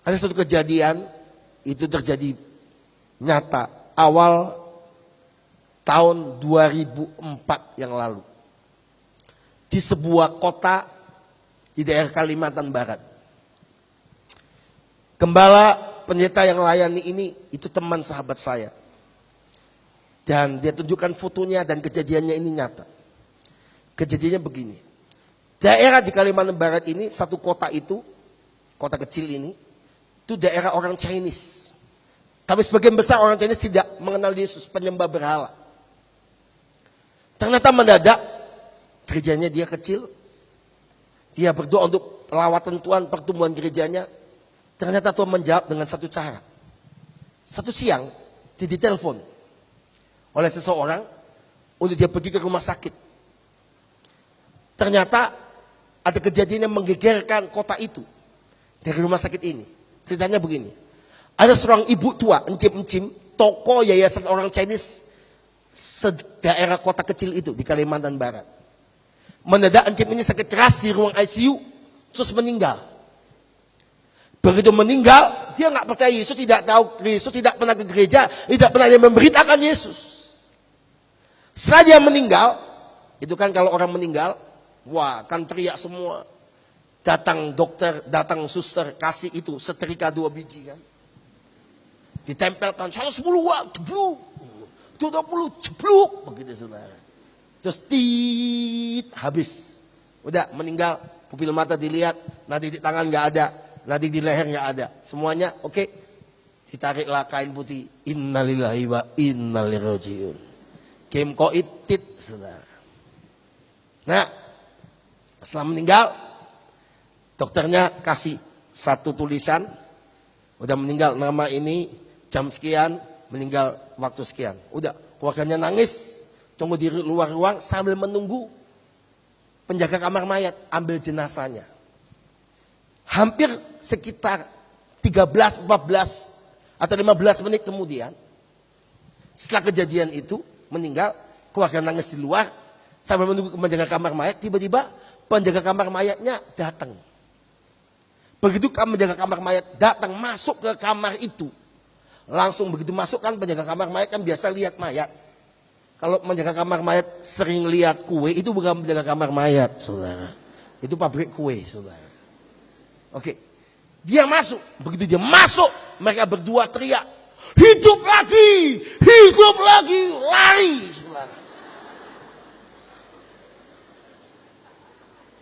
Ada satu kejadian itu terjadi nyata awal tahun 2004 yang lalu. Di sebuah kota di daerah Kalimantan Barat. Gembala pendeta yang layani ini itu teman sahabat saya. Dan dia tunjukkan fotonya dan kejadiannya ini nyata. Kejadiannya begini. Daerah di Kalimantan Barat ini, satu kota itu, kota kecil ini, itu daerah orang Chinese. Tapi sebagian besar orang Chinese tidak mengenal Yesus, penyembah berhala. Ternyata mendadak, gerejanya dia kecil. Dia berdoa untuk lawatan Tuhan, pertumbuhan gerejanya. Ternyata Tuhan menjawab dengan satu cara. Satu siang, dia ditelepon oleh seseorang untuk dia pergi ke rumah sakit. Ternyata ada kejadian yang menggegerkan kota itu dari rumah sakit ini. Ceritanya begini. Ada seorang ibu tua, encim-encim, toko yayasan orang Chinese daerah kota kecil itu di Kalimantan Barat. Mendadak encim ini sakit keras di ruang ICU, terus meninggal. Begitu meninggal, dia nggak percaya Yesus, tidak tahu Yesus, tidak pernah ke gereja, tidak pernah dia memberitakan Yesus. Setelah dia meninggal, itu kan kalau orang meninggal, wah kan teriak semua. Datang dokter, datang suster, kasih itu setrika 2 biji kan. Ditempelkan 110 wah, jebluk. 20 jebluk, begitu saudara. Terus habis. Udah meninggal, pupil mata dilihat, nadi di tangan nggak ada, nadi di leher nggak ada. Semuanya oke. Ditariklah kain putih. Innalillahi wa inna ilaihi rajiun. Kim koitit saudara. Nah, setelah meninggal, dokternya kasih satu tulisan, udah meninggal nama ini, jam sekian, meninggal waktu sekian. Udah, keluarganya nangis, tunggu di luar ruang sambil menunggu penjaga kamar mayat ambil jenazahnya. Hampir sekitar 13, 14 atau 15 menit kemudian, setelah kejadian itu meninggal, keluarga nangis di luar sambil menunggu penjaga kamar mayat. Tiba-tiba penjaga kamar mayatnya datang. Begitu penjaga kamar mayat datang masuk ke kamar itu, langsung begitu masuk kan penjaga kamar mayat kan biasa lihat mayat. Kalau penjaga kamar mayat sering lihat kue, itu bukan penjaga kamar mayat, saudara. Itu pabrik kue, saudara. Oke, dia masuk. Begitu dia masuk, mereka berdua teriak, hidup lagi, lari, saudara.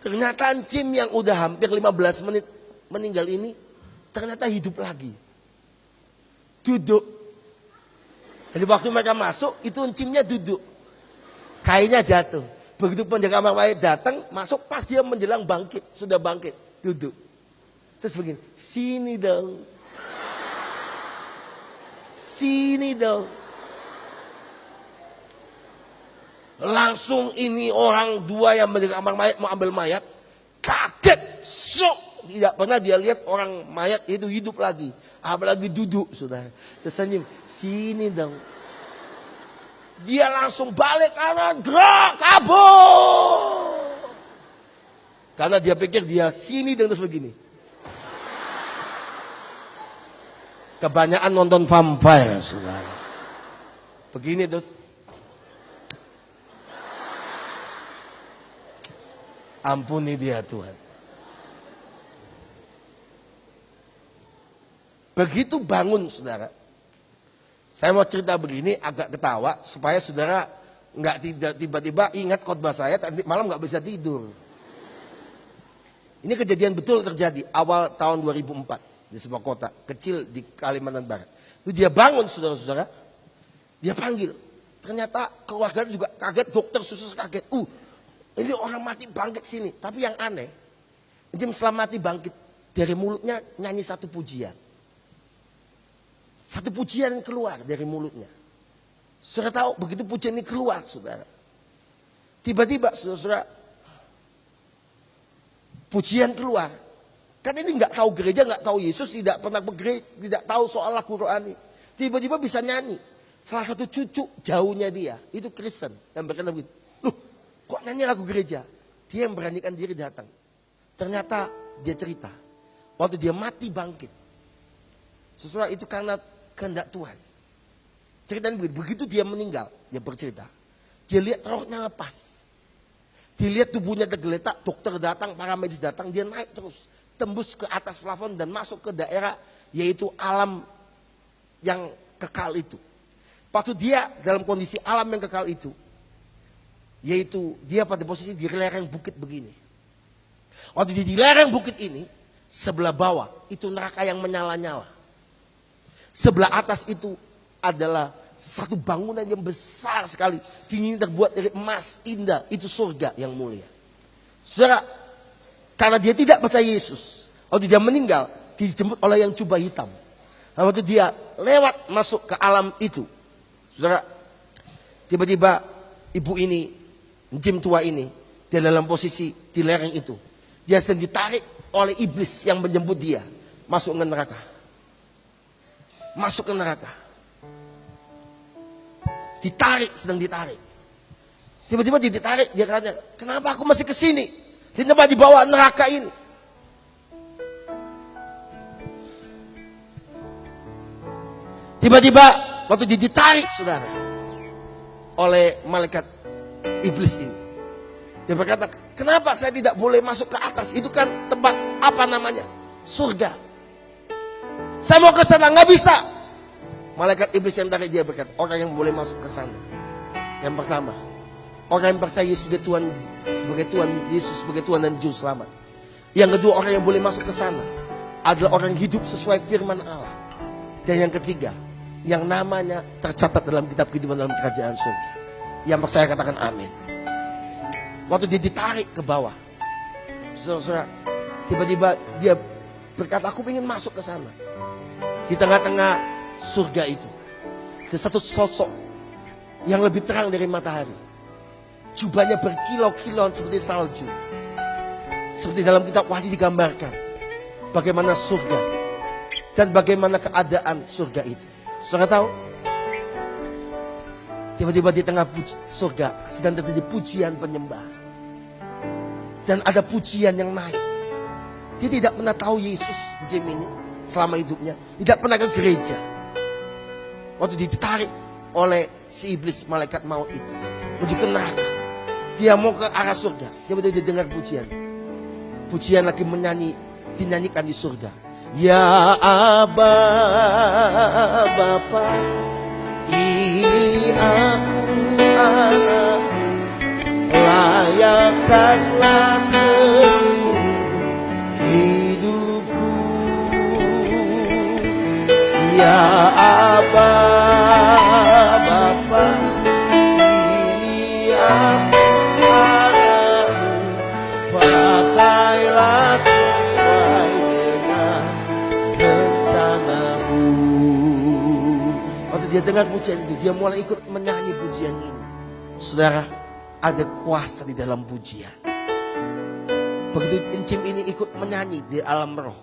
Ternyata encim yang udah hampir 15 menit meninggal ini, ternyata hidup lagi. Duduk. Jadi waktu mereka masuk, itu encimnya duduk. Kainnya jatuh. Begitu penjaga kamar mayat datang, masuk pas dia menjelang bangkit. Sudah bangkit, duduk. Terus begini, sini dong. Sini dong. Langsung ini orang dua yang menjaga kamar mayat mau ambil mayat. Kaget, shock. Tidak pernah dia lihat orang mayat itu hidup lagi. Apalagi duduk, saudara. Tersenyum, sini dong. Dia langsung balik kanan, gerak, kabur. Karena dia pikir dia sini dan terus begini. Kebanyakan nonton vampire, saudara. Begini terus. Ampuni dia Tuhan. Begitu bangun saudara. Saya mau cerita begini agak ketawa supaya saudara nggak tiba-tiba ingat khotbah saya nanti malam nggak bisa tidur. Ini kejadian betul terjadi awal tahun 2004 di sebuah kota kecil di Kalimantan Barat. Itu dia bangun saudara-saudara, dia panggil. Ternyata keluarga juga kaget, dokter susus kaget. Ini orang mati bangkit sini. Tapi yang aneh, dia setelah mati bangkit dari mulutnya nyanyi satu pujian. Satu pujian keluar dari mulutnya. Saudara tahu begitu pujian ini keluar saudara. Tiba-tiba saudara pujian keluar. Kan ini nggak tahu gereja, nggak tahu Yesus, tidak pernah bergereja, tidak tahu soal Al-Quran. Tiba-tiba bisa nyanyi. Salah satu cucu jauhnya dia, itu Kristen. Yang berkata begitu, loh kok nyanyi lagu gereja? Dia yang beranikan diri datang. Ternyata dia cerita, waktu dia mati bangkit. Saudara, itu karena kehendak Tuhan. Ceritanya begitu dia meninggal, dia bercerita. Dia lihat rohnya lepas. Dia lihat tubuhnya tergeletak, dokter datang, para medis datang, dia naik terus. Tembus ke atas plafon dan masuk ke daerah, yaitu alam yang kekal itu. Waktu dia dalam kondisi alam yang kekal itu, yaitu dia pada posisi di lereng bukit begini. Waktu dia di lereng bukit ini, sebelah bawah itu neraka yang menyala-nyala. Sebelah atas itu adalah satu bangunan yang besar sekali. Tinggi terbuat dari emas indah. Itu surga yang mulia. Saudara, karena dia tidak percaya Yesus, waktu dia meninggal, dijemput oleh yang jubah hitam. Nah, waktu dia lewat masuk ke alam itu, saudara, tiba-tiba ibu ini, Jim tua ini, dia dalam posisi di lereng itu. Dia sedang ditarik oleh iblis yang menjemput dia masuk ke neraka. Masuk ke neraka. Ditarik, sedang ditarik. Tiba-tiba dia ditarik, dia katanya, kenapa aku masih kesini? Kenapa dibawa neraka ini? Tiba-tiba waktu dia ditarik, saudara, oleh malaikat iblis ini, dia berkata, kenapa saya tidak boleh masuk ke atas? Itu kan tempat apa namanya? Surga. Saya mau ke sana, nggak bisa. Malaikat iblis yang tarik dia berkata, orang yang boleh masuk ke sana, yang pertama, orang yang percaya Yesus sebagai Tuhan, Yesus sebagai Tuhan dan Juru Selamat. Yang kedua, orang yang boleh masuk ke sana adalah orang yang hidup sesuai firman Allah. Dan yang ketiga, yang namanya tercatat dalam kitab kehidupan dalam kerajaan surga. Yang percaya katakan amin. Waktu dia ditarik ke bawah, saudara, tiba-tiba dia berkata, aku ingin masuk ke sana. Di tengah-tengah surga itu, ada satu sosok yang lebih terang dari matahari. Jubahnya berkilau-kilauan seperti salju. Seperti dalam kitab Wahyu digambarkan bagaimana surga dan bagaimana keadaan surga itu. Saudara tahu? Tiba-tiba di tengah surga sedang terjadi pujian penyembahan. Dan ada pujian yang naik. Dia tidak pernah tahu Yesus, Jim ini, selama hidupnya. Tidak pernah ke gereja. Waktu ditarik oleh si iblis malaikat maut itu menuju ke neraka, dia mau ke arah surga. Tiba-tiba dia dengar pujian. Pujian lagi dinyanyikan di surga. Ya Aba Bapa, ini aku anak, layakkanlah seluruh hidupku. Ya Aba Bapa, ini aku anakmu, pakailah sesuai dengan rencanamu. Waktu dia dengar pujian itu, dia mulai ikut menyanyi pujian ini. Saudara, ada kuasa di dalam pujian. Begitu Encim ini ikut menyanyi di alam roh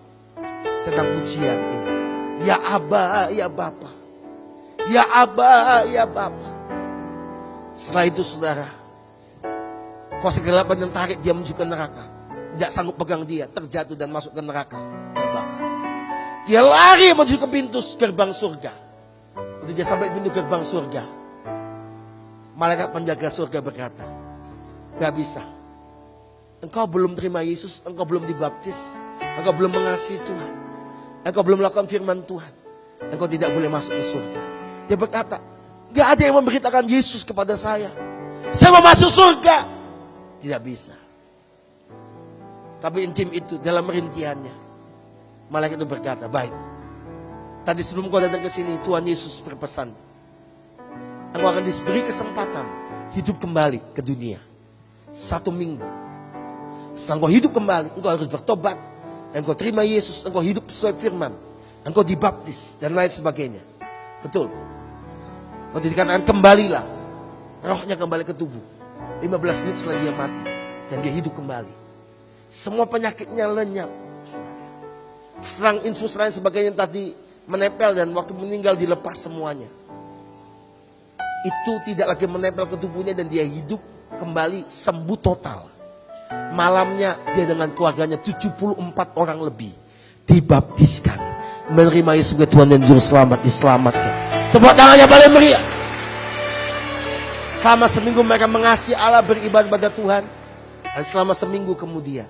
tentang pujian ini. Ya Aba, ya Bapa. Ya Aba, ya Bapa. Setelah itu saudara, kuasa kegelapan yang tarik dia menuju ke neraka. Tidak sanggup pegang dia, terjatuh dan masuk ke neraka, terbakar. Dia lari menuju ke pintu gerbang surga. Waktu dia sampai pintu gerbang surga, malaikat penjaga surga berkata, gak bisa. Engkau belum terima Yesus, engkau belum dibaptis, engkau belum mengasihi Tuhan, engkau belum melakukan firman Tuhan, engkau tidak boleh masuk ke surga. Dia berkata, gak ada yang memberitakan Yesus kepada saya. Saya mau masuk surga. Tidak bisa. Tapi Encim itu dalam rintihannya, malaikat itu berkata, baik. Tadi sebelum kau datang ke sini, Tuhan Yesus berpesan, engkau akan diberi kesempatan hidup kembali ke dunia 1 minggu. Setelah engkau hidup kembali, engkau harus bertobat, engkau terima Yesus, engkau hidup sesuai firman, engkau dibaptis dan lain sebagainya. Betul. Waktu dikatakan kembalilah, rohnya kembali ke tubuh. 15 menit setelah dia mati dan dia hidup kembali. Semua penyakitnya lenyap. Serang infus lain sebagainya tadi menempel dan waktu meninggal dilepas semuanya. Itu tidak lagi menempel ke tubuhnya dan dia hidup kembali, sembuh total. Malamnya dia dengan keluarganya 74 orang lebih dibaptiskan menerima Yesus sebagai Tuhan dan Juru Selamat, diselamatkan. Tepuk tangannya paling meriah. Selama seminggu mereka mengasihi Allah, beribadah pada Tuhan. Dan selama seminggu kemudian,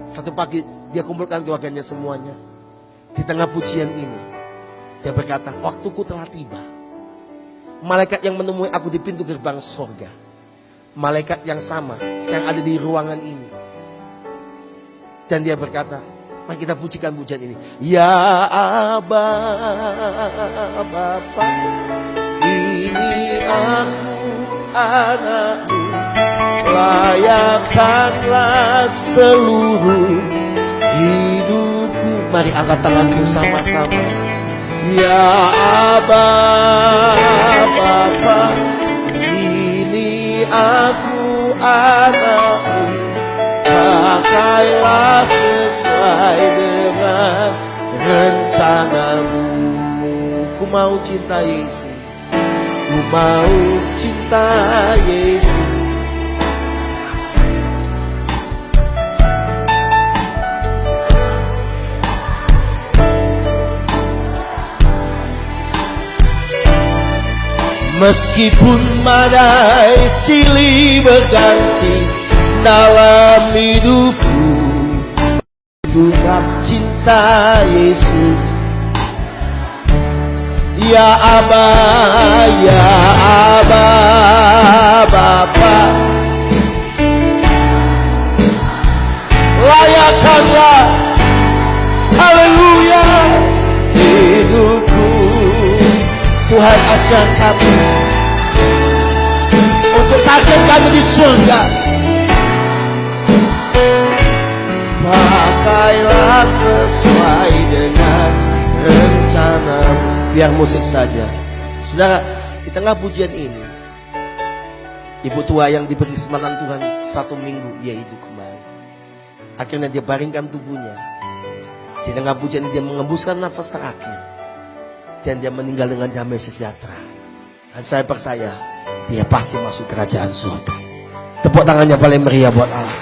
satu pagi dia kumpulkan keluarganya semuanya. Di tengah pujian ini, dia berkata, waktuku telah tiba. Malaikat yang menemui aku di pintu gerbang sorga, malaikat yang sama sekarang ada di ruangan ini. Dan dia berkata, mari kita pujikan pujian ini. Ya Aba Bapa, ini aku anakmu, layakkanlah seluruh hidupku. Mari angkat tanganku sama-sama. Ya Aba Bapa, ini aku anakmu, pakailah sesuai dengan rencanamu. Ku mau cinta Yesus, ku mau cinta Yesus. Meskipun badai silih berganti dalam hidupku, tetap cinta Yesus. Ya Aba, ya Aba Bapa, layakkanlah, haleluya, hidupku. Tuhan ajar kami untuk target kami di surga. Pakailah sesuai dengan rencanamu. Biar musik saja. Saudara, di tengah pujian ini, ibu tua yang diberi kesempatan Tuhan 1 minggu, dia hidup kembali. Akhirnya dia baringkan tubuhnya. Di tengah pujian ini dia mengembuskan nafas terakhir. Dan dia meninggal dengan damai sejahtera. Dan saya percaya dia pasti masuk kerajaan surga. Tepuk tangannya paling meriah buat Allah.